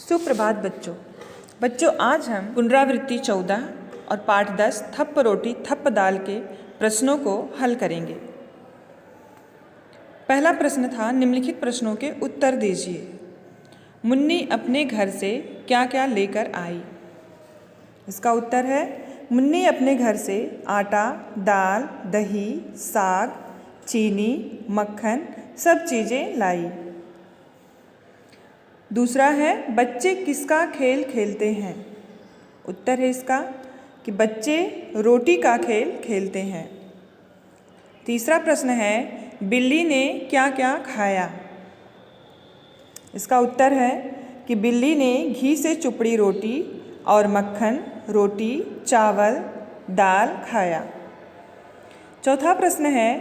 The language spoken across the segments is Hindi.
सुप्रभात बच्चों आज हम पुनरावृत्ति 14 और पाठ 10 थप्प रोटी थप्प दाल के प्रश्नों को हल करेंगे। पहला प्रश्न था, निम्नलिखित प्रश्नों के उत्तर दीजिए। मुन्नी अपने घर से क्या क्या लेकर आई? इसका उत्तर है, मुन्नी अपने घर से आटा, दाल, दही, साग, चीनी, मक्खन सब चीज़ें लाई। दूसरा है, बच्चे किसका खेल खेलते हैं? उत्तर है इसका कि बच्चे रोटी का खेल खेलते हैं। तीसरा प्रश्न है, बिल्ली ने क्या क्या खाया? इसका उत्तर है कि बिल्ली ने घी से चुपड़ी रोटी और मक्खन, रोटी, चावल, दाल खाया। चौथा प्रश्न है,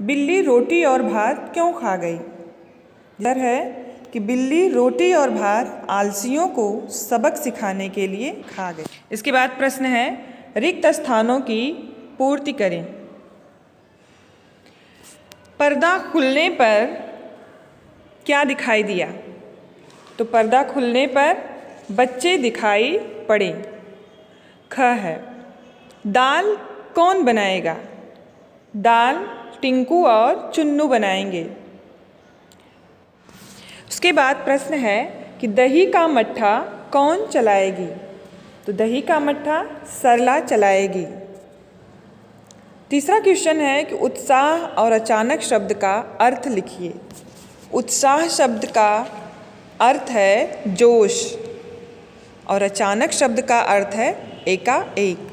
बिल्ली रोटी और भात क्यों खा गई? उत्तर है कि बिल्ली रोटी और भात आलसियों को सबक सिखाने के लिए खा गई। इसके बाद प्रश्न है, रिक्त स्थानों की पूर्ति करें। पर्दा खुलने पर क्या दिखाई दिया? तो पर्दा खुलने पर बच्चे दिखाई पड़े। ख है, दाल कौन बनाएगा? दाल टिंकू और चुन्नू बनाएंगे। उसके बाद प्रश्न है कि दही का मट्ठा कौन चलाएगी? तो दही का मट्ठा सरला चलाएगी। तीसरा क्वेश्चन है कि उत्साह और अचानक शब्द का अर्थ लिखिए। उत्साह शब्द का अर्थ है जोश और अचानक शब्द का अर्थ है एकाएक।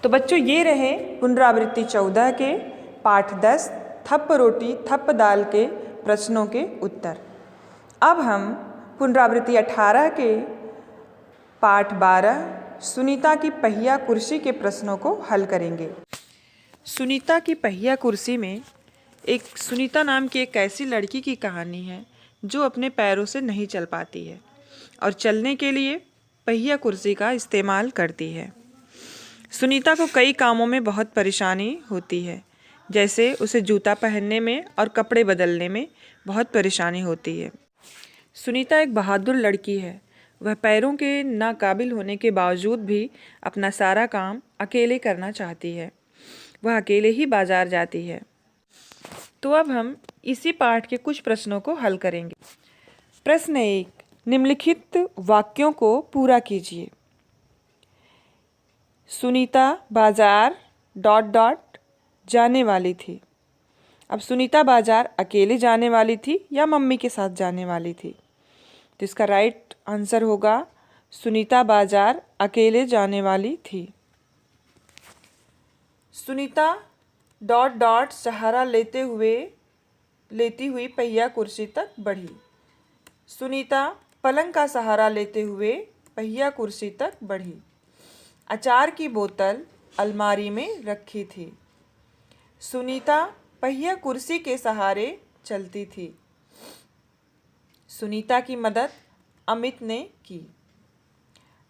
तो बच्चों, ये रहे पुनरावृत्ति 14 के पाठ 10 थप्प रोटी थप्प दाल के प्रश्नों के उत्तर। अब हम पुनरावृत्ति 18 के पाठ 12 सुनीता की पहिया कुर्सी के प्रश्नों को हल करेंगे। सुनीता की पहिया कुर्सी में सुनीता नाम की एक ऐसी लड़की की कहानी है जो अपने पैरों से नहीं चल पाती है और चलने के लिए पहिया कुर्सी का इस्तेमाल करती है। सुनीता को कई कामों में बहुत परेशानी होती है, जैसे उसे जूता पहनने में और कपड़े बदलने में बहुत परेशानी होती है। सुनीता एक बहादुर लड़की है। वह पैरों के नाकाबिल होने के बावजूद भी अपना सारा काम अकेले करना चाहती है। वह अकेले ही बाजार जाती है। तो अब हम इसी पाठ के कुछ प्रश्नों को हल करेंगे। प्रश्न 1, निम्नलिखित वाक्यों को पूरा कीजिए। सुनीता बाजार ... जाने वाली थी। अब सुनीता बाजार अकेले जाने वाली थी या मम्मी के साथ जाने वाली थी? तो इसका राइट आंसर होगा सुनीता बाजार अकेले जाने वाली थी। सुनीता ... सहारा लेती हुई पहिया कुर्सी तक बढ़ी। सुनीता पलंग का सहारा लेते हुए पहिया कुर्सी तक बढ़ी। अचार की बोतल अलमारी में रखी थी। सुनीता पहिया कुर्सी के सहारे चलती थी। सुनीता की मदद अमित ने की।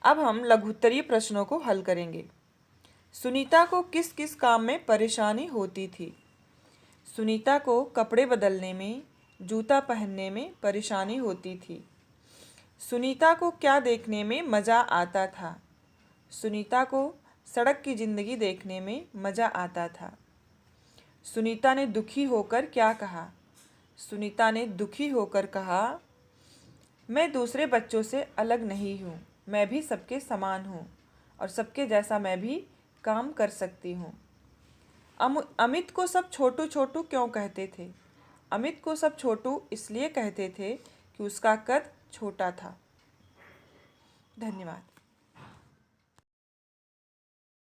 अब हम लघुत्तरीय प्रश्नों को हल करेंगे। सुनीता को किस किस काम में परेशानी होती थी? सुनीता को कपड़े बदलने में, जूता पहनने में परेशानी होती थी। सुनीता को क्या देखने में मज़ा आता था? सुनीता को सड़क की ज़िंदगी देखने में मज़ा आता था। सुनीता ने दुखी होकर क्या कहा? सुनीता ने दुखी होकर कहा, मैं दूसरे बच्चों से अलग नहीं हूँ, मैं भी सबके समान हूँ और सबके जैसा मैं भी काम कर सकती हूँ। अमित को सब छोटू छोटू क्यों कहते थे? अमित को सब छोटू इसलिए कहते थे कि उसका कद छोटा था। धन्यवाद।